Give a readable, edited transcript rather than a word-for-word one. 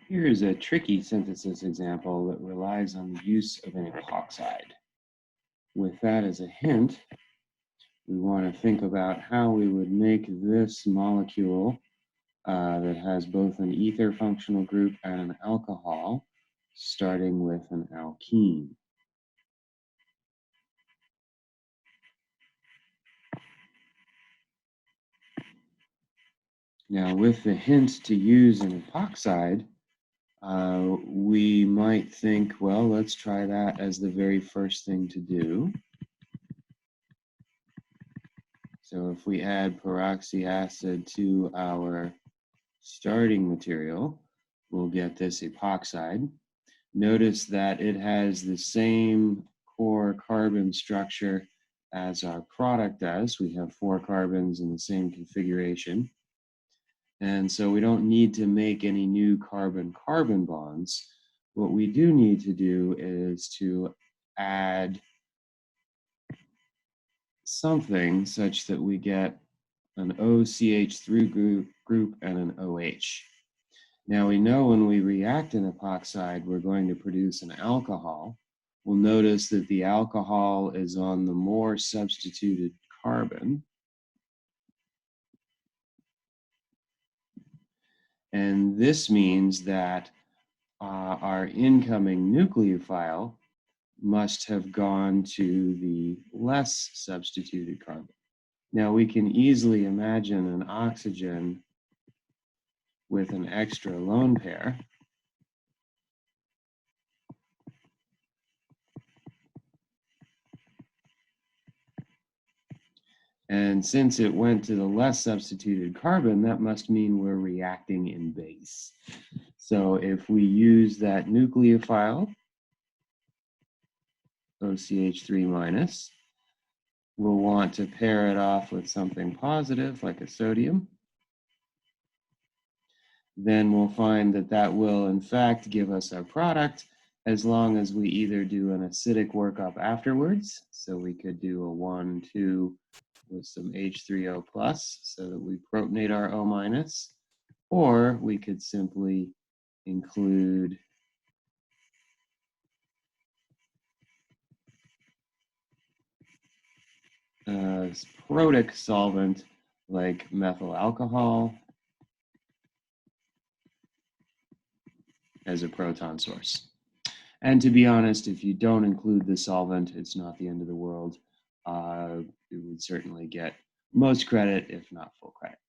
Here is a tricky synthesis example that relies on the use of an epoxide. With that as a hint, we want to think about how we would make this molecule that has both an ether functional group and an alcohol, starting with an alkene. Now, with the hint to use an epoxide, we might think, well, let's try that as the very first thing to do. So if we add peroxy acid to our starting material, we'll get this epoxide. Notice that it has the same core carbon structure as our product does. We have 4 carbons in the same configuration. And so we don't need to make any new carbon-carbon bonds. What we do need to do is to add something such that we get an OCH3 group and an OH. Now we know when we react an epoxide, we're going to produce an alcohol. We'll notice that the alcohol is on the more substituted carbon. And this means that our incoming nucleophile must have gone to the less substituted carbon. Now we can easily imagine an oxygen with an extra lone pair. And since it went to the less substituted carbon, that must mean we're reacting in base. So if we use that nucleophile, OCH3 minus, we'll want to pair it off with something positive like a sodium. Then we'll find that that will in fact give us our product as long as we either do an acidic workup afterwards. So we could do a 1,2 with some H3O plus so that we protonate our O minus, or we could simply include a protic solvent like methyl alcohol as a proton source. And to be honest, if you don't include the solvent, it's not the end of the world. You would certainly get most credit, if not full credit.